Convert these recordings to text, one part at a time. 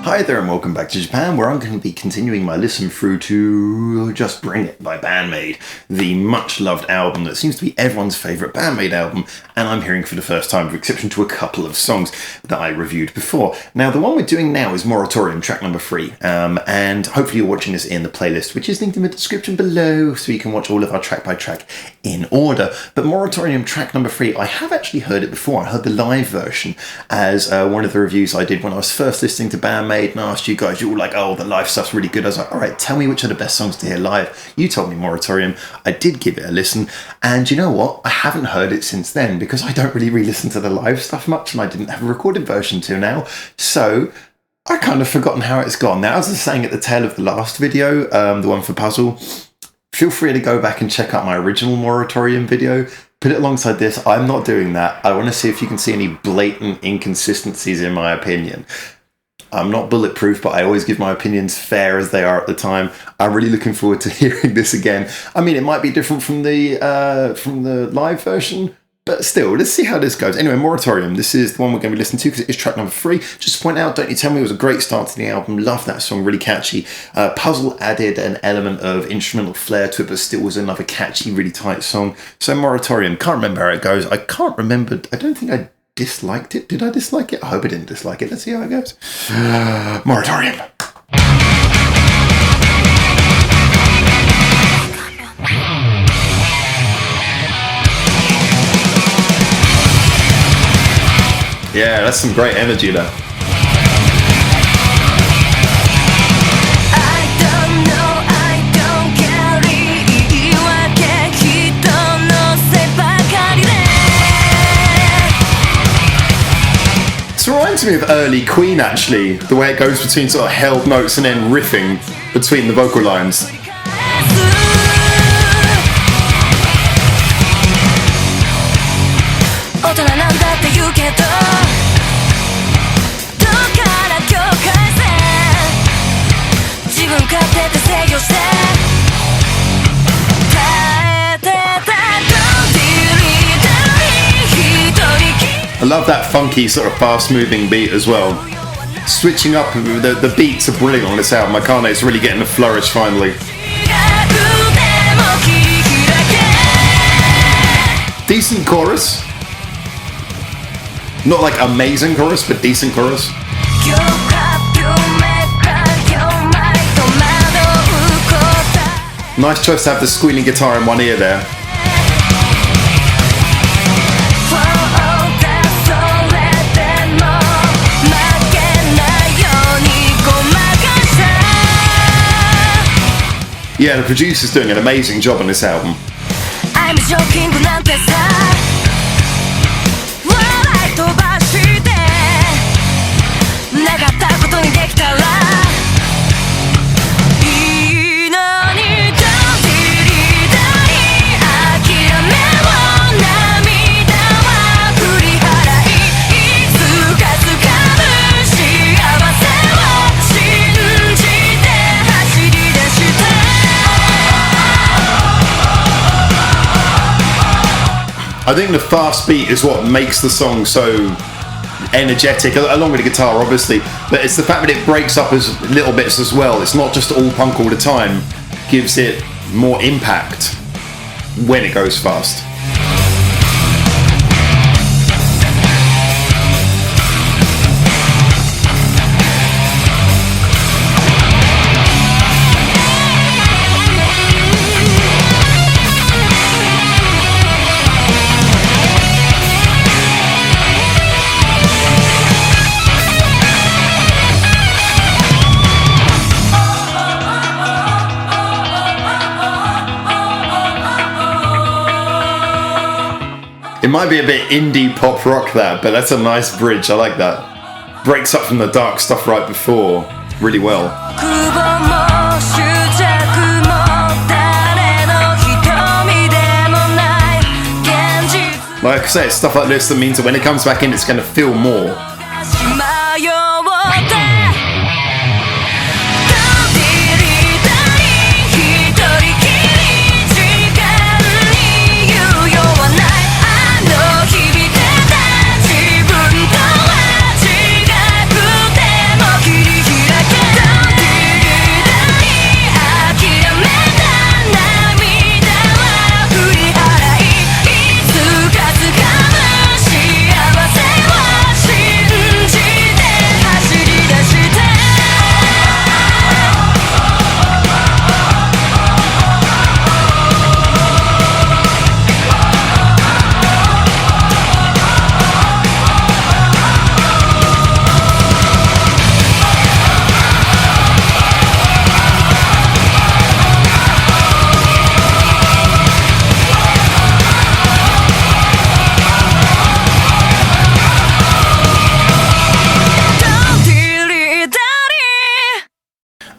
Hi there and welcome back to Japan, where I'm going to be continuing my listen through to Just Bring It by BAND-MAID, the much loved album that seems to be everyone's favourite BAND-MAID album, and I'm hearing for the first time, with exception to a couple of songs that I reviewed before. Now, the one we're doing now is Moratorium, track number 3, and hopefully you're watching this in the playlist, which is linked in the description below, so you can watch all of our track by track in order. But Moratorium, track number 3, I have actually heard it before. I heard the live version as one of the reviews I did when I was first listening to BAND-MAID, and I asked you guys, you were all like, oh, the live stuff's really good. I was like, all right, tell me which are the best songs to hear live. You told me Moratorium. I did give it a listen, and you know what? I haven't heard it since then because I don't really re-listen to the live stuff much, and I didn't have a recorded version till now, so I kind of forgotten how it's gone. Now, as I was saying at the tail of the last video, the one for Puzzle, feel free to go back and check out my original Moratorium video. Put it alongside this. I'm not doing that. I want to see if you can see any blatant inconsistencies in my opinion. I'm not bulletproof, but I always give my opinions fair as they are at the time. I'm really looking forward to hearing this again. I mean, it might be different from the live version, but still, let's see how this goes. Anyway, Moratorium, this is the one we're going to be listening to because it is track number 3. Just to point out, Don't You Tell Me, it was a great start to the album. Love that song, really catchy. Puzzle added an element of instrumental flair to it, but still was another catchy, really tight song. So Moratorium, can't remember how it goes. I can't remember, I don't think I disliked it. Did I dislike it? I hope I didn't dislike it. Let's see how it goes. Moratorium. Yeah, that's some great energy there. It reminds me of early Queen, actually, the way it goes between sort of held notes and then riffing between the vocal lines. I love that funky sort of fast-moving beat as well. Switching up, the beats are brilliant on this album. I can't, it's really getting a flourish finally. Decent chorus. Not like amazing chorus, but decent chorus. Nice choice to have the squealing guitar in one ear there. Yeah, the producer's doing an amazing job on this album. I think the fast beat is what makes the song so energetic, along with the guitar obviously, but it's the fact that it breaks up as little bits as well. It's not just all punk all the time, gives it more impact when it goes fast. It might be a bit indie pop rock that, but that's a nice bridge. I like that. Breaks up from the dark stuff right before really well. Like I say, it's stuff like this that means that when it comes back in, it's going to feel more.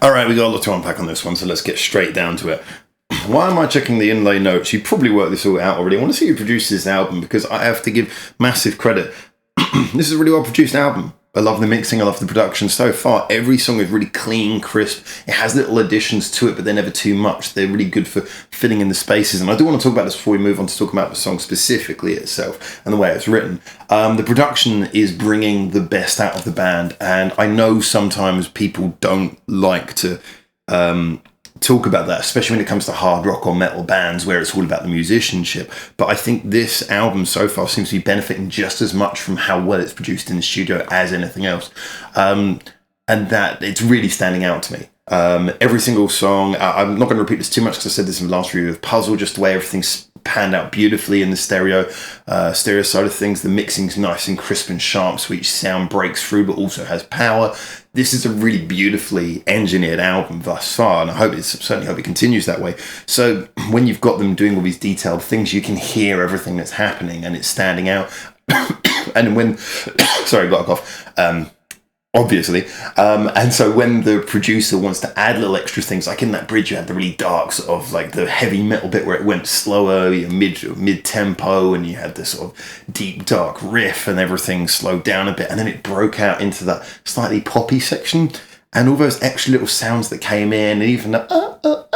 All right, we got a lot to unpack on this one, so let's get straight down to it. Why am I checking the inlay notes? You probably worked this all out already. I want to see who produced this album because I have to give massive credit. This is a really well produced album. I love the mixing, I love the production. So far, every song is really clean, crisp. It has little additions to it, but they're never too much. They're really good for filling in the spaces. And I do want to talk about this before we move on to talk about the song specifically itself and the way it's written. The production is bringing the best out of the band. And I know sometimes people don't like to talk about that, especially when it comes to hard rock or metal bands where it's all about the musicianship. But I think this album so far seems to be benefiting just as much from how well it's produced in the studio as anything else. And that it's really standing out to me. Every single song, I'm not going to repeat this too much because I said this in the last review of Puzzle, just the way everything's panned out beautifully in the stereo side of things. The mixing's nice and crisp and sharp, so each sound breaks through but also has power. This is a really beautifully engineered album thus far, and I certainly hope it continues that way. So when you've got them doing all these detailed things, you can hear everything that's happening and it's standing out. And when sorry, got a cough. Obviously. And so when the producer wants to add little extra things, like in that bridge, you had the really dark sort of like the heavy metal bit where it went slower, mid tempo, and you had this sort of deep dark riff and everything slowed down a bit. And then it broke out into that slightly poppy section and all those extra little sounds that came in, and even the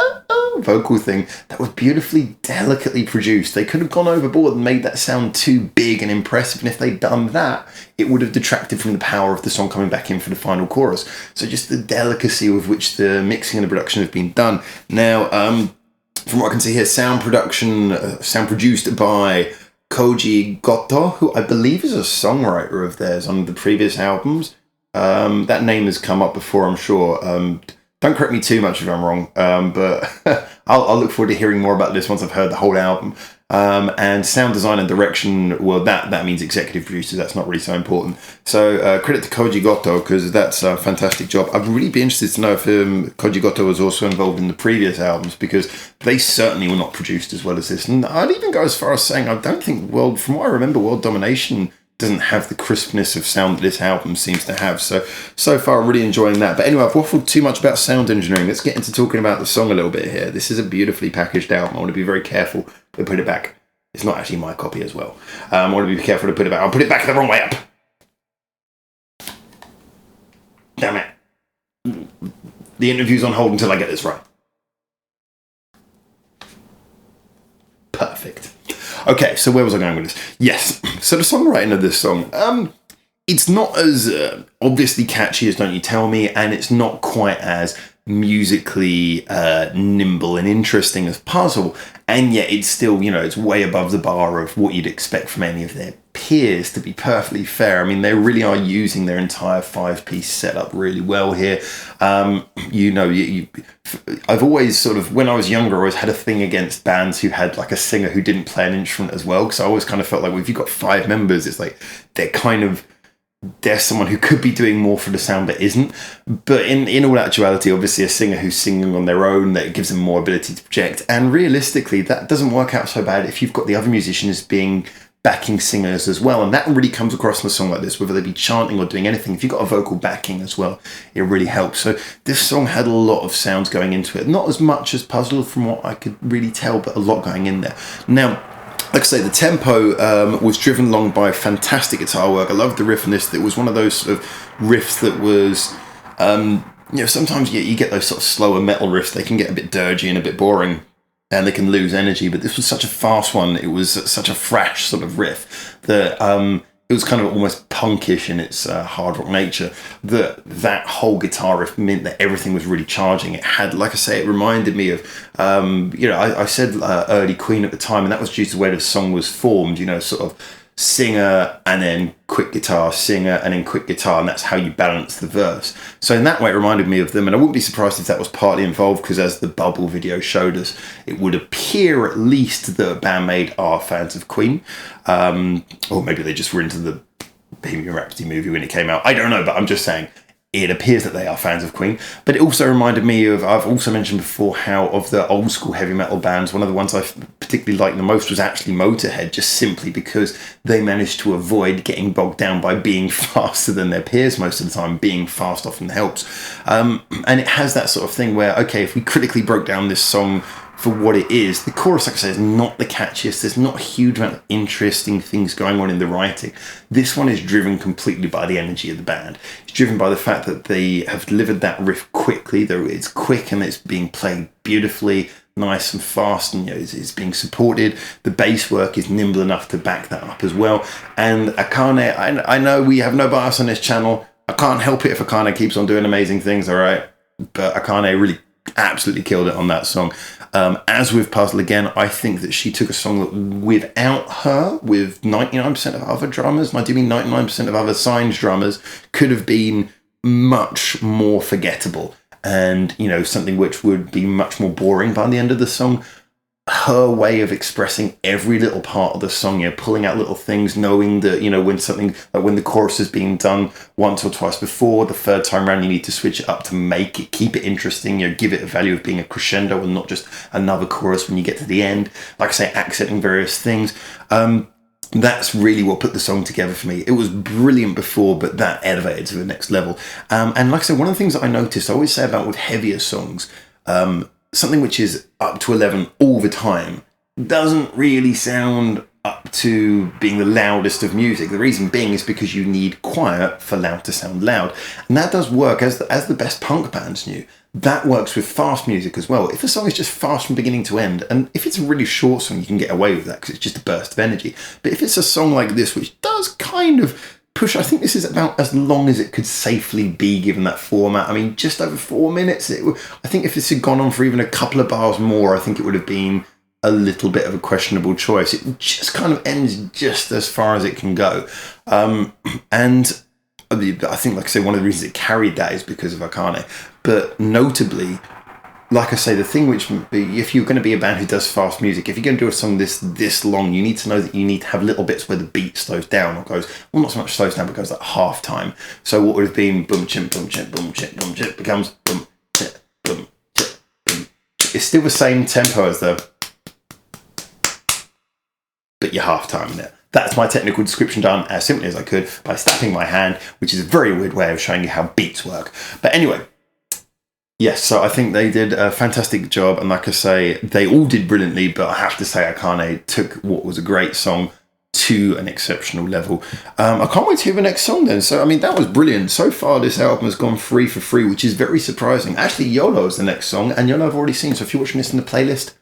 vocal thing that was beautifully, delicately produced. They could have gone overboard and made that sound too big and impressive, and if they'd done that, it would have detracted from the power of the song coming back in for the final chorus. So just the delicacy with which the mixing and the production have been done. Now, from what I can see here, sound produced by Koji Goto, who I believe is a songwriter of theirs on the previous albums. That name has come up before, I'm sure. Don't correct me too much if I'm wrong, but I'll look forward to hearing more about this once I've heard the whole album. And sound design and direction, well, that means executive producers. That's not really so important. So credit to Koji Goto, because that's a fantastic job. I'd really be interested to know if Koji Goto was also involved in the previous albums, because they certainly were not produced as well as this. And I'd even go as far as saying I don't think from what I remember, World Domination doesn't have the crispness of sound that this album seems to have. So far, I'm really enjoying that. But anyway, I've waffled too much about sound engineering. Let's get into talking about the song a little bit here. This is a beautifully packaged album. I want to be very careful to put it back. It's not actually my copy as well. I want to be careful to put it back. I'll put it back the wrong way up. Damn it. The interview's on hold until I get this right. Perfect. Okay, so where was I going with this? Yes, so the songwriting of this song, it's not as obviously catchy as Don't You Tell Me, and it's not quite as musically nimble and interesting as Puzzle, and yet it's still, it's way above the bar of what you'd expect from any of their peers, to be perfectly fair. I mean, they really are using their entire 5-piece setup really well here. I've always sort of, when I was younger, I always had a thing against bands who had like a singer who didn't play an instrument as well, because I always kind of felt like, well, if you've got 5 members, it's like there's someone who could be doing more for the sound but isn't. But in all actuality, obviously a singer who's singing on their own, that gives them more ability to project. And realistically, that doesn't work out so bad if you've got the other musicians being backing singers as well. And that really comes across in a song like this, whether they be chanting or doing anything. If you've got a vocal backing as well, it really helps. So this song had a lot of sounds going into it. Not as much as Puzzle from what I could really tell, but a lot going in there. Now, like I say, the tempo was driven along by fantastic guitar work. I loved the riff in this. It was one of those sort of riffs that was, sometimes you get those sort of slower metal riffs. They can get a bit dirgy and a bit boring, and they can lose energy. But this was such a fast one. It was such a fresh sort of riff that it was kind of almost punkish in its hard rock nature. That whole guitar riff meant that everything was really charging. It had, like I say, it reminded me of, I said early Queen at the time, and that was due to the way the song was formed, sort of singer and then quick guitar, singer and then quick guitar, and that's how you balance the verse. So in that way, it reminded me of them, and I wouldn't be surprised if that was partly involved, because as the Bubble video showed us, it would appear at least that BAND-MAID are fans of Queen, or maybe they just were into the Bohemian Rhapsody movie when it came out. I don't know, but I'm just saying, it appears that they are fans of Queen, but it also reminded me of, I've also mentioned before how of the old school heavy metal bands, one of the ones I particularly liked the most was actually Motorhead, just simply because they managed to avoid getting bogged down by being faster than their peers most of the time. Being fast often helps. And it has that sort of thing where, okay, if we critically broke down this song for what it is, the chorus, like I say, is not the catchiest. There's not a huge amount of interesting things going on in the writing. This one is driven completely by the energy of the band. It's driven by the fact that they have delivered that riff quickly, though it's quick and it's being played beautifully, nice and fast, and it's being supported. The bass work is nimble enough to back that up as well. And Akane, I know we have no bias on this channel. I can't help it if Akane keeps on doing amazing things, all right? But Akane really absolutely killed it on that song. As with Puzzle, again, I think that she took a song that without her, with 99% of other drummers, and I do mean 99% of other signed drummers, could have been much more forgettable and, something which would be much more boring by the end of the song. Her way of expressing every little part of the song, pulling out little things, knowing that, when something, like when the chorus is being done once or twice before, the third time around you need to switch it up to keep it interesting, give it a value of being a crescendo and not just another chorus when you get to the end. Like I say, accenting various things. That's really what put the song together for me. It was brilliant before, but that elevated to the next level. And like I said, one of the things that I noticed, I always say about with heavier songs, something which is up to 11 all the time doesn't really sound up to being the loudest of music. The reason being is because you need quiet for loud to sound loud. And that does work, as the best punk bands knew. That works with fast music as well. If a song is just fast from beginning to end, and if it's a really short song, you can get away with that because it's just a burst of energy. But if it's a song like this, which does kind of push, I think this is about as long as it could safely be given that format. I mean, just over 4 minutes. I think if this had gone on for even a couple of bars more, I think it would have been a little bit of a questionable choice. It just kind of ends just as far as it can go. And I think, like I say, one of the reasons it carried that is because of Akane. But notably, like I say, the thing which, if you're going to be a band who does fast music, if you're going to do a song this long, you need to know that you need to have little bits where the beat slows down or goes, well, not so much slows down, but goes like half time. So what would have been boom, chip, boom, chip, boom, chip, boom, chip, becomes boom, chip, boom, chip, boom. It's still the same tempo as but you're half timing it. That's my technical description done as simply as I could by snapping my hand, which is a very weird way of showing you how beats work. But anyway, yes, so I think they did a fantastic job, and like I say, they all did brilliantly, but I have to say Akane took what was a great song to an exceptional level. I can't wait to hear the next song then. So, I mean, that was brilliant. So far, this album has gone 3 for 3, which is very surprising. Actually, YOLO is the next song, and YOLO I've already seen, so if you're watching this in the playlist,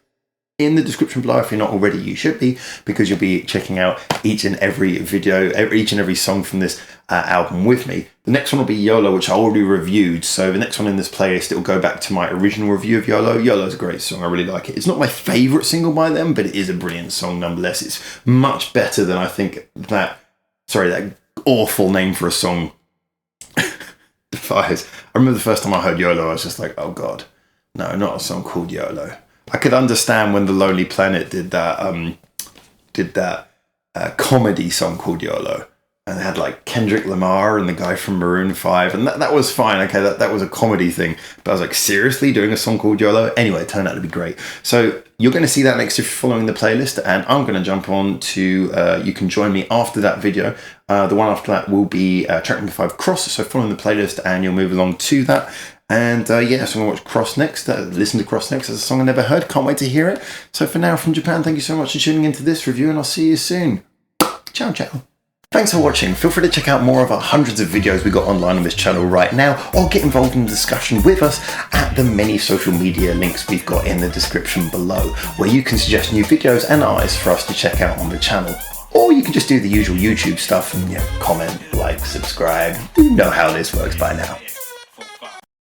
in the description below, if you're not already, you should be, because you'll be checking out each and every video, each and every song from this album with me. The next one will be YOLO, which I already reviewed. So the next one in this playlist, it will go back to my original review of YOLO. YOLO's a great song. I really like it. It's not my favourite single by them, but it is a brilliant song nonetheless. It's much better than I think that awful name for a song defies. I remember the first time I heard YOLO, I was just like, oh God, no, not a song called YOLO. I could understand when The Lonely Planet did that comedy song called YOLO, and they had like Kendrick Lamar and the guy from Maroon 5, and that was fine. Okay, that was a comedy thing, but I was like, seriously, doing a song called YOLO? Anyway, it turned out to be great. So you're going to see that next if you're following the playlist, and I'm going to jump on to, you can join me after that video. The one after that will be track number 5, Cross, so following the playlist and you'll move along to that. And yeah, so I'm going to watch Cross next, listen to Cross next. It's a song I never heard, can't wait to hear it. So for now, from Japan, thank you so much for tuning into this review, and I'll see you soon. Ciao, ciao. Thanks for watching. Feel free to check out more of our hundreds of videos we got online on this channel right now, or get involved in the discussion with us at the many social media links we've got in the description below, where you can suggest new videos and artists for us to check out on the channel. Or you can just do the usual YouTube stuff and comment, like, subscribe. You know how this works by now.